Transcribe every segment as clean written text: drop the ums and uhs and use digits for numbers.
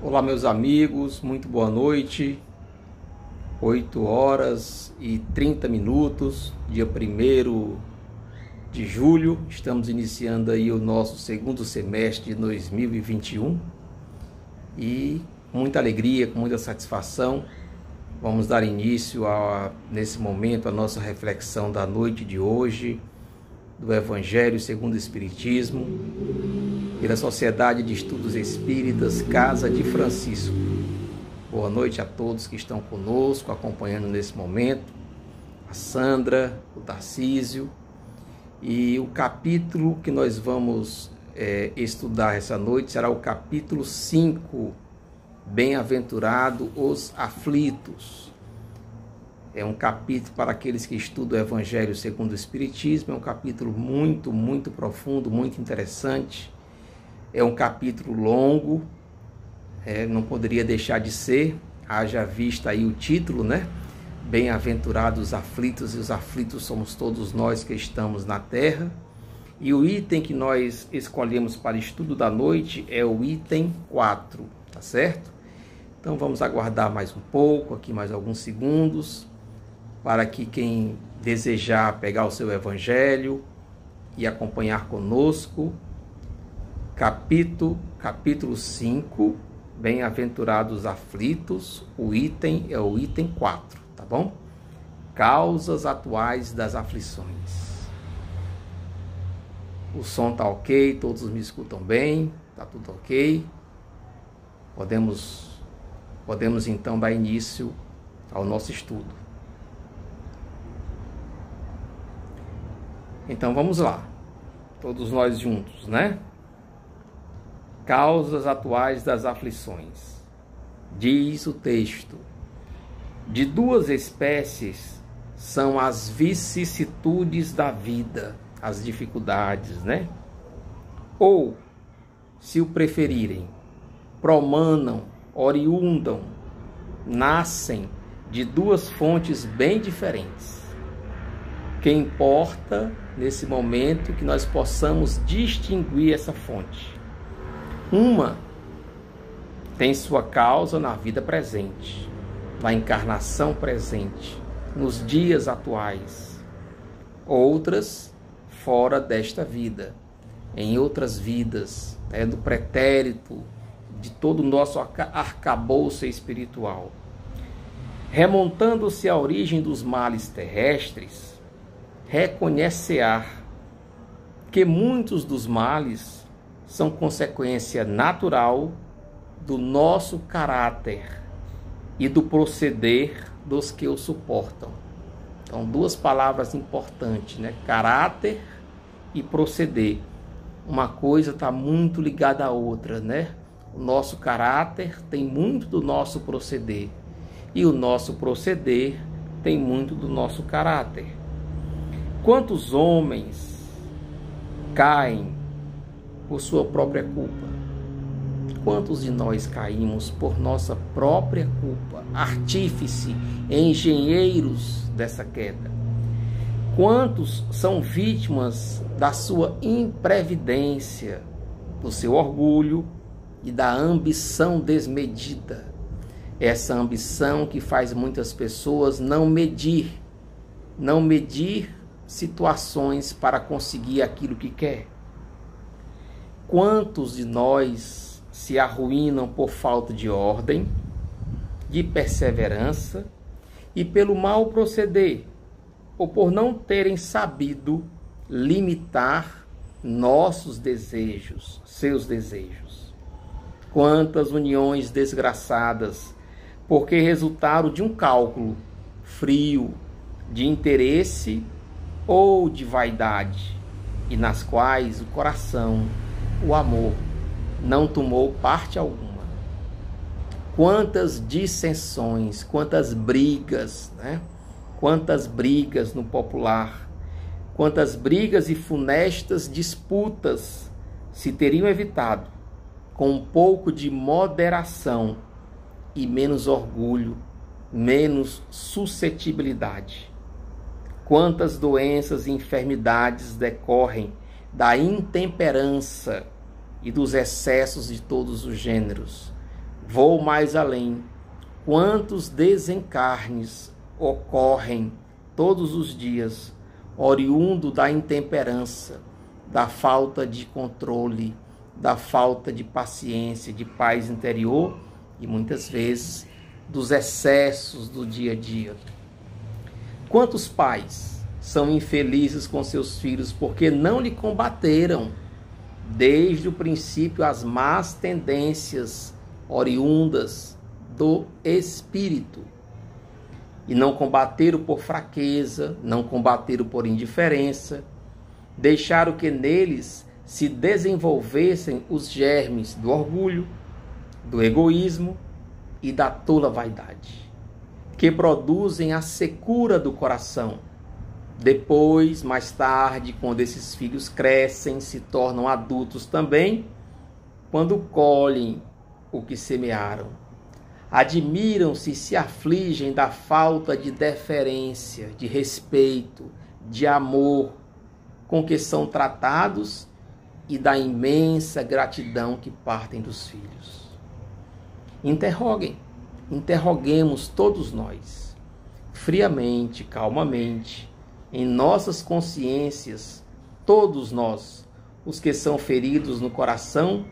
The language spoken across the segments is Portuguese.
Olá, meus amigos, muito boa noite. 8h30, dia 1º de julho. Estamos iniciando aí o nosso segundo semestre de 2021 e com muita alegria, com muita satisfação, vamos dar início nesse momento a nossa reflexão da noite de hoje, do Evangelho segundo o Espiritismo, pela Sociedade de Estudos Espíritas Casa de Francisco. Boa noite a todos que estão conosco, acompanhando nesse momento, a Sandra, o Tarcísio, e o capítulo que nós vamos estudar essa noite será o capítulo 5, Bem-aventurado os aflitos. É um capítulo para aqueles que estudam o Evangelho segundo o Espiritismo, é um capítulo muito profundo, muito interessante. É um capítulo longo, não poderia deixar de ser, haja vista aí o título, né? Bem-aventurados os aflitos, e os aflitos somos todos nós que estamos na Terra. E o item que nós escolhemos para estudo da noite é o item 4, tá certo? Então vamos aguardar mais um pouco, aqui mais alguns segundos, para que quem desejar pegar o seu Evangelho e acompanhar conosco, capítulo 5, Bem-aventurados aflitos, o item é o item 4, tá bom? Causas atuais das aflições. O som tá ok, todos me escutam bem, tá tudo ok. Podemos então dar início ao nosso estudo. Então vamos lá, todos nós juntos, né? Causas atuais das aflições. Diz o texto: de duas espécies são as vicissitudes da vida, as dificuldades, né? Ou, se o preferirem, promanam, oriundam, nascem de duas fontes bem diferentes. Que importa, nesse momento, que nós possamos distinguir essa fonte. Uma tem sua causa na vida presente, na encarnação presente, nos dias atuais. Outras, fora desta vida, em outras vidas, do pretérito, de todo o nosso arcabouço espiritual. Remontando-se à origem dos males terrestres, reconhecer que muitos dos males são consequência natural do nosso caráter e do proceder dos que o suportam. Então, duas palavras importantes, né? Caráter e proceder. Uma coisa está muito ligada à outra, né? O nosso caráter tem muito do nosso proceder e o nosso proceder tem muito do nosso caráter. Quantos homens caem por sua própria culpa? Quantos de nós caímos por nossa própria culpa? Artífice, engenheiros dessa queda. Quantos são vítimas da sua imprevidência, do seu orgulho e da ambição desmedida? Essa ambição que faz muitas pessoas não medir situações para conseguir aquilo que quer. Quantos de nós se arruinam por falta de ordem, de perseverança e pelo mau proceder, ou por não terem sabido limitar nossos desejos, seus desejos? Quantas uniões desgraçadas, porque resultaram de um cálculo frio, de interesse ou de vaidade, e nas quais o coração, o amor, não tomou parte alguma. Quantas dissensões, quantas brigas, né? Quantas brigas no popular, quantas brigas e funestas disputas se teriam evitado com um pouco de moderação e menos orgulho, menos suscetibilidade. Quantas doenças e enfermidades decorrem da intemperança e dos excessos de todos os gêneros, Vou mais além. Quantos desencarnes ocorrem todos os dias, oriundo da intemperança, da falta de controle, da falta de paciência, de paz interior e muitas vezes dos excessos do dia a dia. Quantos pais são infelizes com seus filhos porque não lhe combateram desde o princípio as más tendências oriundas do espírito? E não combateram por fraqueza, não combateram por indiferença, deixaram que neles se desenvolvessem os germes do orgulho, do egoísmo e da tola vaidade, que produzem a secura do coração. Depois, mais tarde, quando esses filhos crescem, se tornam adultos também, quando colhem o que semearam, admiram-se e se afligem da falta de deferência, de respeito, de amor com que são tratados e da imensa gratidão que partem dos filhos. Interroguemos todos nós, friamente, calmamente, em nossas consciências, todos nós, os que são feridos no coração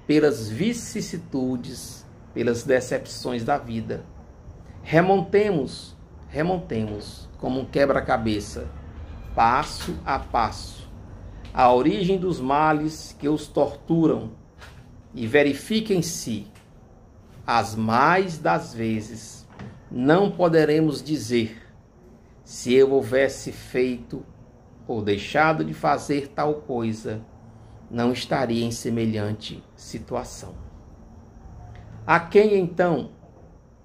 pelas vicissitudes, pelas decepções da vida. Remontemos como um quebra-cabeça, passo a passo, a origem dos males que os torturam e verifiquem-se. As mais das vezes não poderemos dizer: se eu houvesse feito ou deixado de fazer tal coisa, não estaria em semelhante situação. A quem então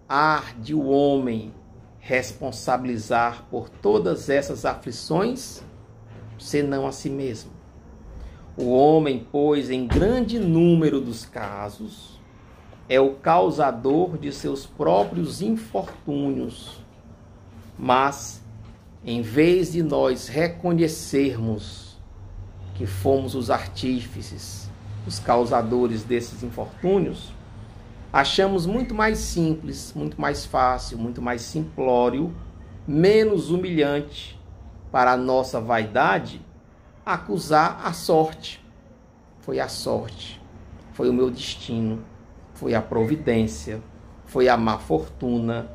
há de o homem responsabilizar por todas essas aflições, senão a si mesmo? O homem, pois, em grande número dos casos, é o causador de seus próprios infortúnios. Mas, em vez de nós reconhecermos que fomos os artífices, os causadores desses infortúnios, achamos muito mais simples, muito mais fácil, muito mais simplório, menos humilhante para a nossa vaidade acusar a sorte. Foi a sorte, foi o meu destino, foi a providência, foi a má fortuna,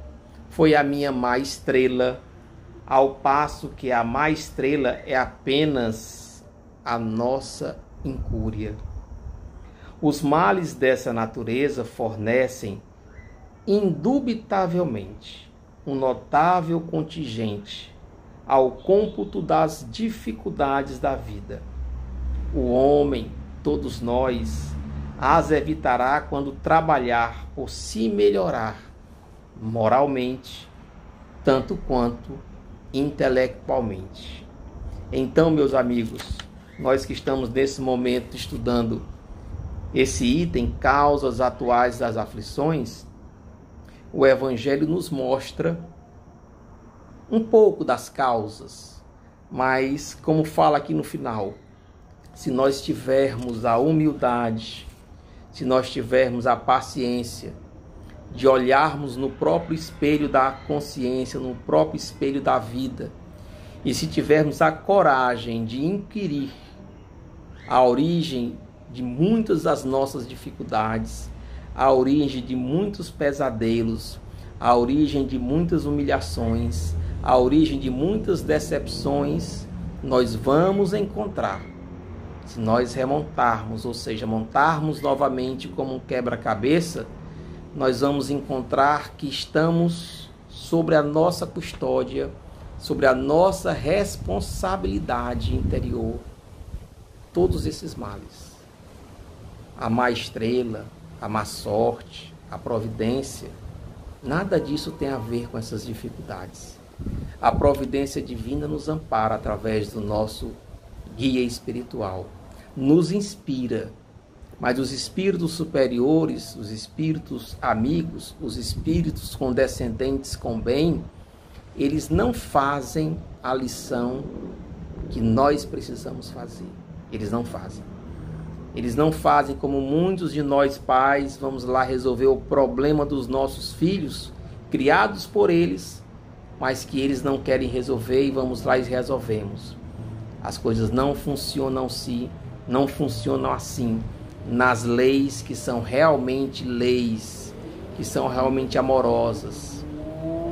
foi a minha má estrela, ao passo que a má estrela é apenas a nossa incúria. Os males dessa natureza fornecem, indubitavelmente, um notável contingente ao cômputo das dificuldades da vida. O homem, todos nós, as evitará quando trabalhar por se melhorar moralmente, tanto quanto intelectualmente. Então, meus amigos, nós que estamos nesse momento estudando esse item, causas atuais das aflições, o Evangelho nos mostra um pouco das causas, mas, como fala aqui no final, se nós tivermos a humildade, se nós tivermos a paciência de olharmos no próprio espelho da consciência, no próprio espelho da vida, e se tivermos a coragem de inquirir a origem de muitas das nossas dificuldades, a origem de muitos pesadelos, a origem de muitas humilhações, a origem de muitas decepções, nós vamos encontrar. Se nós remontarmos, ou seja, montarmos novamente como um quebra-cabeça, nós vamos encontrar que estamos sobre a nossa custódia, sobre a nossa responsabilidade interior, todos esses males. A má estrela, a má sorte, a providência, nada disso tem a ver com essas dificuldades. A providência divina nos ampara através do nosso guia espiritual, nos inspira, mas os espíritos superiores, os espíritos amigos, os espíritos condescendentes com bem, eles não fazem a lição que nós precisamos fazer. Eles não fazem. Eles não fazem como muitos de nós pais, vamos lá resolver o problema dos nossos filhos, criados por eles, mas que eles não querem resolver e vamos lá e resolvemos. As coisas não funcionam assim nas leis que são realmente leis, que são realmente amorosas.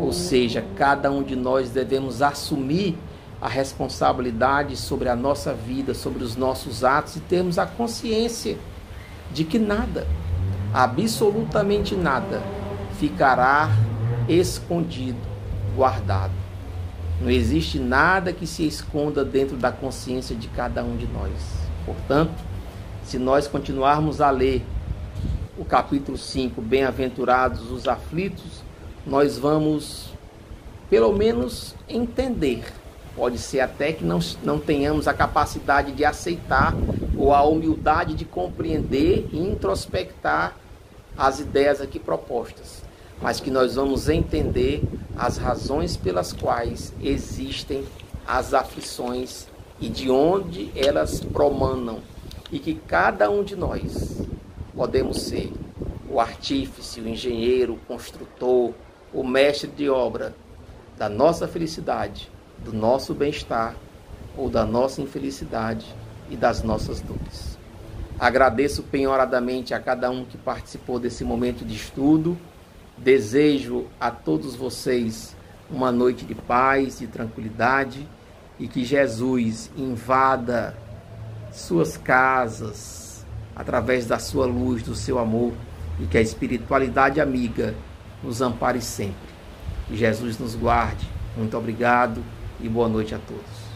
Ou seja, cada um de nós devemos assumir a responsabilidade sobre a nossa vida, sobre os nossos atos e termos a consciência de que nada, absolutamente nada, ficará escondido, guardado. Não existe nada que se esconda dentro da consciência de cada um de nós. Portanto, se nós continuarmos a ler o capítulo 5, Bem-aventurados os aflitos, nós vamos, pelo menos, entender. Pode ser até que não tenhamos a capacidade de aceitar ou a humildade de compreender e introspectar as ideias aqui propostas, mas que nós vamos entender as razões pelas quais existem as aflições e de onde elas promanam, e que cada um de nós podemos ser o artífice, o engenheiro, o construtor, o mestre de obra da nossa felicidade, do nosso bem-estar ou da nossa infelicidade e das nossas dores. Agradeço penhoradamente a cada um que participou desse momento de estudo. Desejo a todos vocês uma noite de paz, de tranquilidade, e que Jesus invada suas casas através da sua luz, do seu amor, e que a espiritualidade amiga nos ampare sempre. Que Jesus nos guarde. Muito obrigado e boa noite a todos.